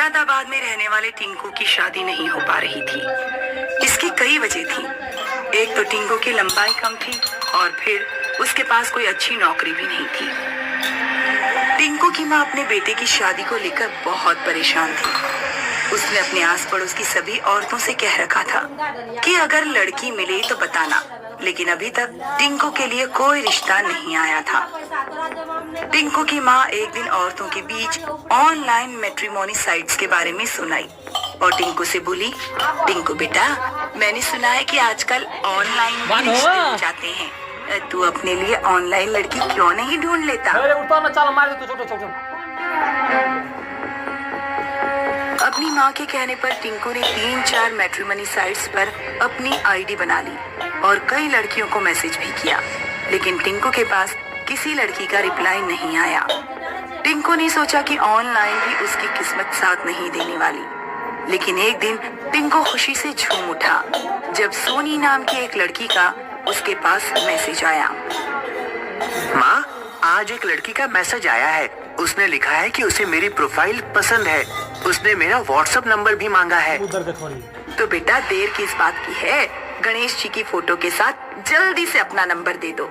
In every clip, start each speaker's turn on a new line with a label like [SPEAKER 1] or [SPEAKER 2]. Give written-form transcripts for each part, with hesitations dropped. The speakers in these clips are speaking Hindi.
[SPEAKER 1] मुरादाबाद में रहने वाले टिंकू की शादी नहीं हो पा रही थी। इसकी कई वजह थी। एक तो टिंकू की लंबाई कम थी और फिर उसके पास कोई अच्छी नौकरी भी नहीं थी। टिंकू की माँ अपने बेटे की शादी को लेकर बहुत परेशान थी। उसने अपने आस पड़ोस की सभी औरतों से कह रखा था कि अगर लड़की मिले तो बताना, लेकिन अभी तक टिंकू के लिए कोई रिश्ता नहीं आया था। टिंकू की माँ एक दिन औरतों के बीच ऑनलाइन मैट्रिमोनी साइट्स के बारे में सुनाई और टिंकू से बोली, टिंकू बेटा, मैंने सुना है कि आजकल ऑनलाइन भी रिश्ते हो जाते हैं। तू अपने लिए ऑनलाइन लड़की क्यों नहीं ढूंढ लेता? अपनी माँ के कहने पर टिंकू ने 3-4 मैट्रिमोनी साइट्स पर अपनी आईडी बना ली और कई लड़कियों को मैसेज भी किया, लेकिन टिंकू के पास किसी लड़की का रिप्लाई नहीं आया। टिंकू ने सोचा कि ऑनलाइन भी उसकी किस्मत साथ नहीं देने वाली, लेकिन एक दिन टिंकू खुशी से झूम उठा जब सोनी नाम की एक लड़की का उसके पास मैसेज आया।
[SPEAKER 2] माँ, आज एक लड़की का मैसेज आया है। उसने लिखा है कि उसे मेरी प्रोफाइल पसंद है। उसने मेरा व्हाट्सएप नंबर भी मांगा है।
[SPEAKER 1] तो बेटा, देर किस बात की है? गणेश जी की फोटो के साथ जल्दी से अपना नंबर दे दो।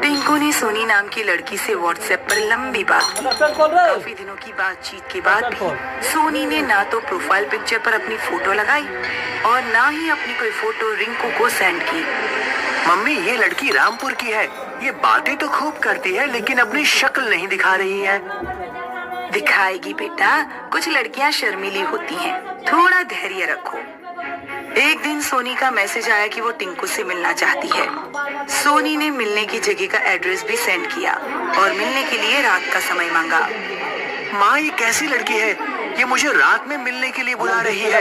[SPEAKER 1] टिंकू ने सोनी नाम की लड़की से व्हाट्सएप पर लंबी बात की। काफी दिनों की बातचीत के बाद भी सोनी ने ना तो प्रोफाइल पिक्चर पर अपनी फोटो लगाई और ना ही अपनी कोई फोटो रिंकू को सेंड की।
[SPEAKER 2] मम्मी, ये लड़की रामपुर की है। ये बातें तो खूब करती है, लेकिन अपनी शक्ल नहीं दिखा रही है।
[SPEAKER 1] दिखाएगी बेटा, कुछ लड़कियां शर्मीली होती हैं, थोड़ा धैर्य रखो। एक दिन सोनी का मैसेज आया कि वो टिंकू से मिलना चाहती है। सोनी ने मिलने की जगह का एड्रेस भी सेंड किया और मिलने के लिए रात का समय मांगा।
[SPEAKER 2] माँ, ये कैसी लड़की है? ये मुझे रात में मिलने के लिए बुला रही है।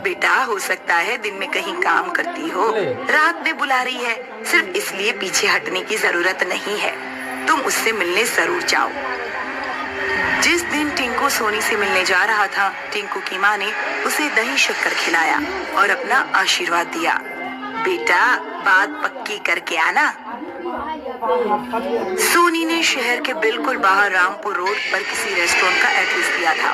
[SPEAKER 1] बेटा, हो सकता है दिन में कहीं काम करती हो, रात में बुला रही है। सिर्फ इसलिए पीछे हटने की जरूरत नहीं है। तुम उससे मिलने जरूर जाओ। जिस दिन टिंकू सोनी से मिलने जा रहा था, टिंकू की माँ ने उसे दही शक्कर खिलाया और अपना आशीर्वाद दिया। बेटा, बात पक्की करके आना। सोनी ने शहर के बिल्कुल बाहर रामपुर रोड पर किसी रेस्टोरेंट का एड्रेस दिया था।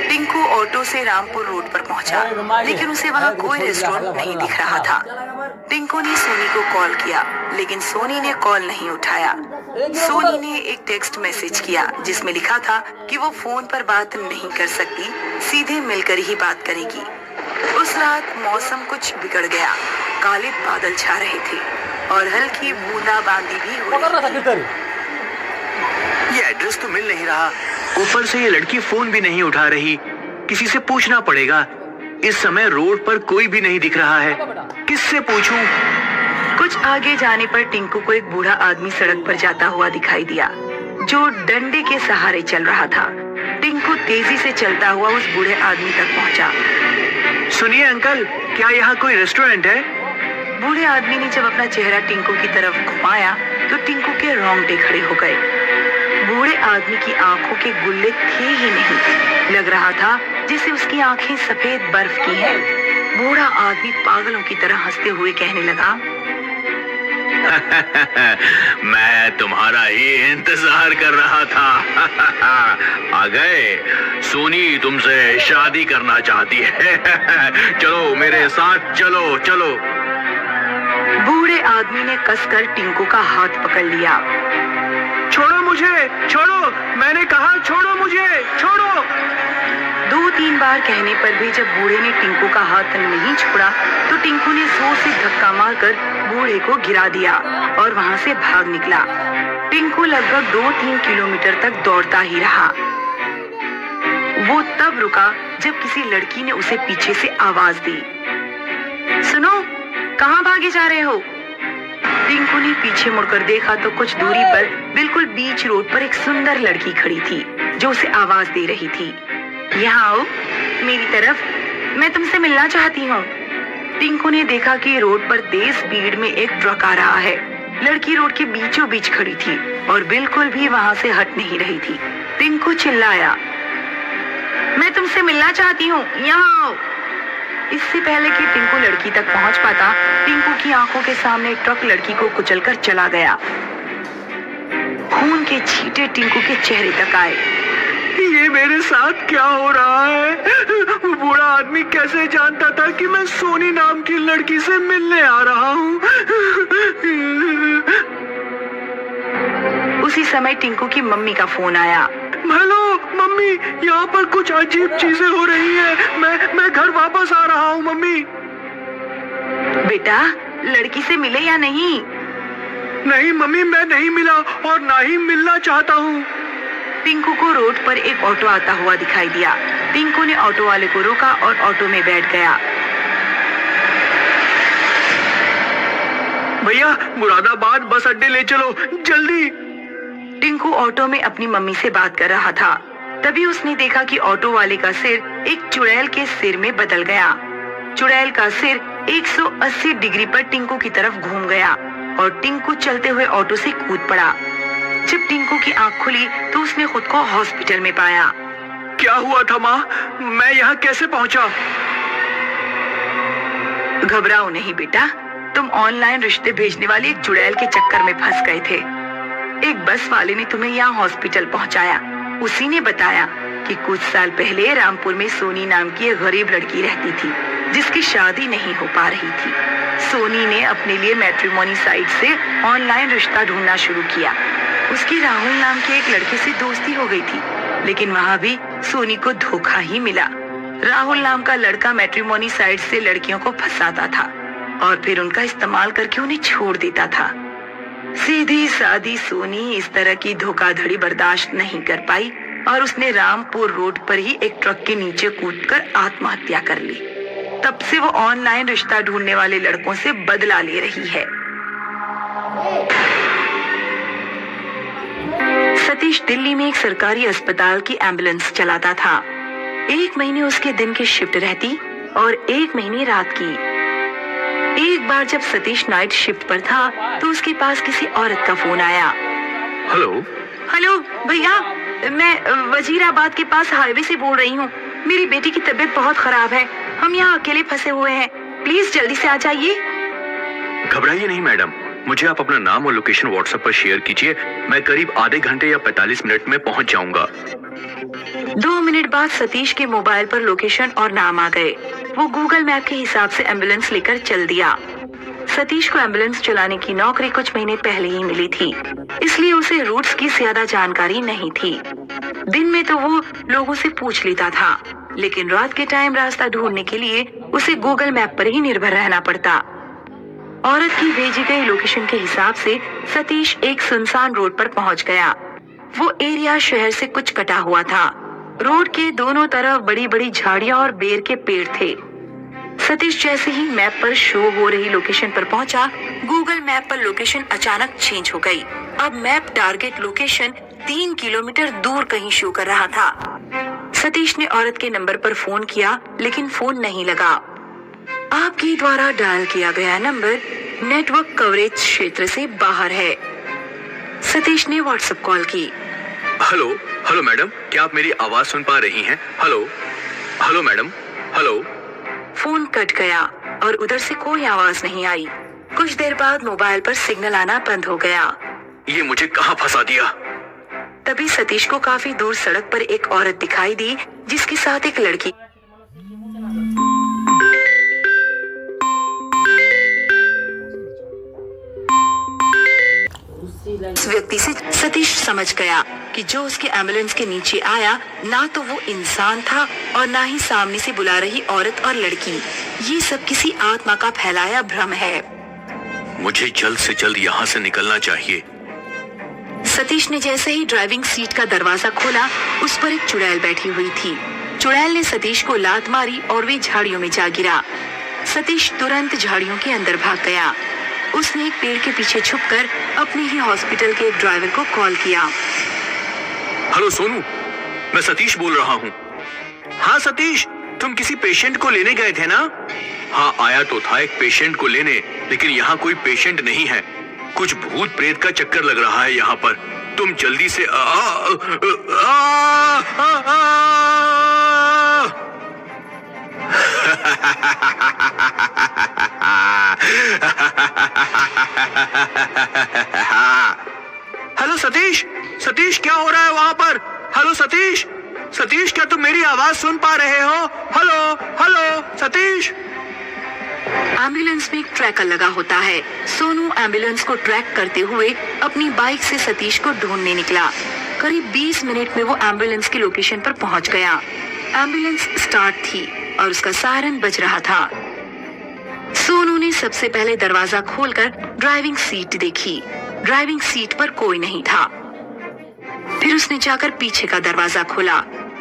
[SPEAKER 1] टिंकू ऑटो से रामपुर रोड पर पहुंचा, लेकिन उसे वहां कोई रेस्टोरेंट नहीं दिख रहा था। टिंकू ने सोनी को कॉल किया, लेकिन सोनी ने कॉल नहीं उठाया। सोनी ने एक टेक्स्ट मैसेज किया जिसमें लिखा था कि वो फोन पर बात नहीं कर सकती, सीधे मिलकर ही बात करेगी। उस रात मौसम कुछ बिगड़ गया। काले बादल छा रहे थे और हल्की बूंदाबांदी भी हो रही थी।
[SPEAKER 2] ये एड्रेस तो मिल नहीं रहा, ऊपर से ये लड़की फोन भी नहीं उठा रही। किसी से पूछना पड़ेगा। इस समय रोड पर कोई भी नहीं दिख रहा है। किससे पूछूं?
[SPEAKER 1] कुछ आगे जाने पर टिंकू को एक बूढ़ा आदमी सड़क पर जाता हुआ दिखाई दिया, जो डंडे के सहारे चल रहा था। टिंकू तेजी से चलता हुआ उस बूढ़े आदमी तक पहुंचा।
[SPEAKER 2] सुनिए अंकल, क्या यहाँ कोई रेस्टोरेंट है?
[SPEAKER 1] बूढ़े आदमी ने जब अपना चेहरा टिंकू की तरफ घुमाया तो टिंकू के रोंगटे खड़े हो गए। बूढ़े आदमी की आंखों के गुल्ले थे ही नहीं। लग रहा था जैसे उसकी आंखें सफेद बर्फ की हैं। बूढ़ा आदमी पागलों की तरह हंसते हुए कहने लगा,
[SPEAKER 2] मैं तुम्हारा ही इंतजार कर रहा था। आ गए। सोनी तुमसे शादी करना चाहती है। चलो मेरे साथ, चलो चलो।
[SPEAKER 1] बूढ़े आदमी ने कसकर टिंकू का हाथ पकड़ लिया।
[SPEAKER 2] छोड़ो मुझे, छोड़ो, मैंने कहा छोड़ो मुझे, छोड़ो।
[SPEAKER 1] 2-3 बार कहने पर भी जब बूढ़े ने टिंकू का हाथ नहीं छोड़ा तो टिंकू ने जोर से धक्का मारकर बूढ़े को गिरा दिया और वहां से भाग निकला। टिंकू लगभग 2-3 किलोमीटर तक दौड़ता ही रहा। वो तब रुका जब किसी लड़की ने उसे पीछे से आवाज दी, सुनो, कहाँ भागे जा रहे हो? टिंकू ने पीछे मुड़कर देखा तो कुछ दूरी पर बिल्कुल बीच रोड पर एक सुंदर लड़की खड़ी थी जो उसे आवाज दे रही थी, यहाँ आओ मेरी तरफ, मैं तुमसे मिलना चाहती हूँ। टिंकू ने देखा कि रोड पर तेज स्पीड में एक ट्रक आ रहा है। लड़की रोड के बीचों बीच खड़ी थी और बिल्कुल भी वहां से हट नहीं रही थी। टिंकू चिल्लाया, मैं तुमसे मिलना चाहती हूँ, यहाँ आओ। इससे पहले कि टिंकू लड़की तक पहुंच पाता, टिंकू की आंखों के सामने ट्रक लड़की को कुचलकर चला गया। खून के छींटे टिंकू के चेहरे तक आए।
[SPEAKER 2] ये मेरे साथ क्या हो रहा है? वो बूढ़ा आदमी कैसे जानता था कि मैं सोनी नाम की लड़की से मिलने आ रहा हूँ?
[SPEAKER 1] उसी समय टिंकू की मम्मी का फोन आया।
[SPEAKER 2] हेलो मम्मी, यहाँ पर कुछ अजीब चीजें हो रही हैं। मैं घर वापस आ रहा हूँ मम्मी।
[SPEAKER 1] बेटा, लड़की से मिले या नहीं?
[SPEAKER 2] नहीं मम्मी, मैं नहीं मिला और ना ही मिलना चाहता हूँ।
[SPEAKER 1] टिंकू को रोड पर एक ऑटो आता हुआ दिखाई दिया। टिंकू ने ऑटो वाले को रोका और ऑटो में बैठ गया।
[SPEAKER 2] भैया, मुरादाबाद बस अड्डे ले चलो जल्दी।
[SPEAKER 1] टिंकू ऑटो में अपनी मम्मी से बात कर रहा था। तभी उसने देखा कि ऑटो वाले का सिर एक चुड़ैल के सिर में बदल गया। चुड़ैल का सिर 180 डिग्री पर टिंकू की तरफ घूम गया और टिंकू चलते हुए ऑटो से कूद पड़ा। जब टिंकू की आंख खुली तो उसने खुद को हॉस्पिटल में पाया।
[SPEAKER 2] क्या हुआ था माँ? मैं यहाँ कैसे पहुँचा?
[SPEAKER 1] घबराओ नहीं बेटा, तुम ऑनलाइन रिश्ते भेजने वाली एक चुड़ैल के चक्कर में फंस गए थे। एक बस वाले ने तुम्हें यहाँ हॉस्पिटल पहुँचाया। उसी ने बताया कि कुछ साल पहले रामपुर में सोनी नाम की एक गरीब लड़की रहती थी जिसकी शादी नहीं हो पा रही थी। सोनी ने अपने लिए मैट्रिमोनी साइट से ऑनलाइन रिश्ता ढूंढना शुरू किया। उसकी राहुल नाम के एक लड़के से दोस्ती हो गई थी, लेकिन वहाँ भी सोनी को धोखा ही मिला। राहुल नाम का लड़का मैट्रिमोनी साइट से लड़कियों को फंसाता था और फिर उनका इस्तेमाल करके उन्हें छोड़ देता था। सीधी सादी सोनी इस तरह की धोखाधड़ी बर्दाश्त नहीं कर पाई और उसने रामपुर रोड पर ही एक ट्रक के नीचे कूदकर आत्महत्या कर ली। तब से वो ऑनलाइन रिश्ता ढूंढने वाले लड़कों से बदला ले रही है। सतीश दिल्ली में एक सरकारी अस्पताल की एम्बुलेंस चलाता था। 1 महीने उसके दिन की शिफ्ट रहती और 1 महीने रात की। एक बार जब सतीश नाइट शिफ्ट पर था तो उसके पास किसी औरत का फोन आया। हेलो भैया, मैं वजीराबाद के पास हाईवे से बोल रही हूँ। मेरी बेटी की तबीयत बहुत खराब है। हम यहाँ अकेले फंसे हुए हैं। प्लीज जल्दी से आ जाइए।
[SPEAKER 2] घबराइए नहीं मैडम, मुझे आप अपना नाम और लोकेशन व्हाट्सएप पर शेयर कीजिए। मैं करीब आधे घंटे या 45 मिनट में पहुंच जाऊंगा।
[SPEAKER 1] 2 मिनट बाद सतीश के मोबाइल पर लोकेशन और नाम आ गए। वो गूगल मैप के हिसाब से एम्बुलेंस लेकर चल दिया। सतीश को एम्बुलेंस चलाने की नौकरी कुछ महीने पहले ही मिली थी, इसलिए उसे रूट्स की ज्यादा जानकारी नहीं थी। दिन में तो वो लोगों से पूछ लेता था, लेकिन रात के टाइम रास्ता ढूंढने के लिए उसे गूगल मैप पर ही निर्भर रहना पड़ता। औरत की भेजी गई लोकेशन के हिसाब से सतीश एक सुनसान रोड पर पहुंच गया। वो एरिया शहर से कुछ कटा हुआ था। रोड के दोनों तरफ बड़ी बड़ी झाड़ियां और बेर के पेड़ थे। सतीश जैसे ही मैप पर शो हो रही लोकेशन पर पहुंचा, गूगल मैप पर लोकेशन अचानक चेंज हो गई। अब मैप टारगेट लोकेशन 3 किलोमीटर दूर कहीं शो कर रहा था। सतीश ने औरत के नंबर पर फोन किया, लेकिन फोन नहीं लगा। आपके द्वारा डायल किया गया नंबर नेटवर्क कवरेज क्षेत्र से बाहर है। सतीश ने व्हाट्सएप कॉल की।
[SPEAKER 2] हेलो मैडम, क्या आप मेरी आवाज सुन पा रही हैं? Hello madam, hello.
[SPEAKER 1] Phone cut गया और उधर से कोई आवाज नहीं आई। कुछ देर बाद मोबाइल पर सिग्नल आना बंद हो गया।
[SPEAKER 2] ये मुझे कहाँ फंसा दिया?
[SPEAKER 1] तभी सतीश को काफी दूर सड़क पर एक औरत दिखाई दी, जिसके साथ एक लड़की। उस व्यक्ति से सतीश समझ गया कि जो उसके एम्बुलेंस के नीचे आया, ना तो वो इंसान था और ना ही सामने से बुला रही औरत और लड़की। ये सब किसी आत्मा का फैलाया भ्रम है।
[SPEAKER 2] मुझे जल्द से जल्द यहाँ से निकलना चाहिए।
[SPEAKER 1] सतीश ने जैसे ही ड्राइविंग सीट का दरवाजा खोला, उस पर एक चुड़ैल बैठी हुई थी। चुड़ैल ने सतीश को लात मारी और वे झाड़ियों में जा गिरा। सतीश तुरंत झाड़ियों के अंदर भाग गया। उसने एक पेड़ के पीछे छुपकर अपने ही हॉस्पिटल के एक ड्राइवर को कॉल किया।
[SPEAKER 2] हेलो सोनू, मैं सतीश बोल रहा हूँ। हाँ सतीश, तुम किसी पेशेंट को लेने गए थे ना? हाँ, आया तो था एक पेशेंट को लेने, लेकिन यहाँ कोई पेशेंट नहीं है। कुछ भूत प्रेत का चक्कर लग रहा है यहाँ पर। तुम जल्दी से सतीश, सतीश क्या हो रहा है वहाँ पर? हेलो सतीश, सतीश क्या तुम मेरी आवाज सुन पा रहे हो? Hello hello Satish.
[SPEAKER 1] एम्बुलेंस में एक ट्रैकर लगा होता है। सोनू एम्बुलेंस को ट्रैक करते हुए अपनी बाइक से सतीश को ढूंढने निकला। करीब 20 मिनट में वो एम्बुलेंस की लोकेशन पर पहुंच गया। एम्बुलेंस स्टार्ट थी और उसका सायरन बज रहा था। सोनू ने सबसे पहले दरवाजा खोलकर ड्राइविंग सीट देखी। ड्राइविंग सीट पर कोई नहीं था। फिर उसने जाकर पीछे का दरवाजा खोला।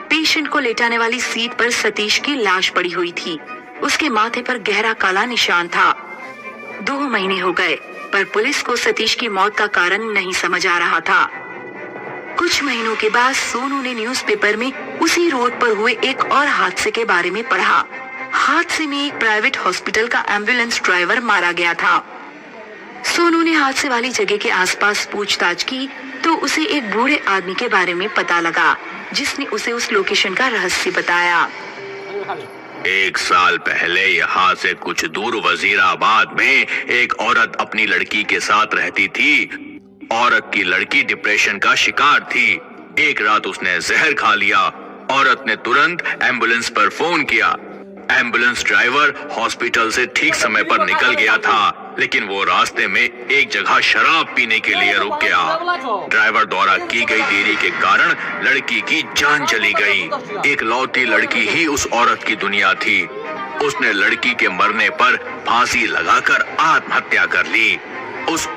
[SPEAKER 1] पेशेंट को लेटाने वाली सीट पर सतीश की लाश पड़ी हुई थी। उसके माथे पर गहरा काला निशान था। 2 महीने हो गए, पर पुलिस को सतीश की मौत का कारण नहीं समझ आ रहा था। कुछ महीनों के बाद सोनू ने न्यूज़पेपर में उसी रोड पर हुए एक और हादसे के बारे में पढ़ा। हादसे में एक प्राइवेट हॉस्पिटल का एम्बुलेंस ड्राइवर मारा गया था। सोनू ने हादसे वाली जगह के आसपास पूछताछ की तो उसे एक बूढ़े आदमी के बारे में पता लगा, जिसने उसे उस लोकेशन का रहस्य बताया।
[SPEAKER 2] 1 साल पहले यहाँ से कुछ दूर वजीराबाद में एक औरत अपनी लड़की के साथ रहती थी। औरत की लड़की डिप्रेशन का शिकार थी। एक रात उसने जहर खा लिया। औरत ने तुरंत एम्बुलेंस पर फोन किया। एम्बुलेंस ड्राइवर हॉस्पिटल से ठीक समय पर निकल गया था, लेकिन वो रास्ते में एक जगह शराब पीने के लिए रुक गया। ड्राइवर द्वारा की गई देरी के कारण लड़की की जान चली गई। एक लौती लड़की ही उस औरत की दुनिया थी। उसने लड़की के मरने पर फांसी लगाकर आत्महत्या कर ली। उस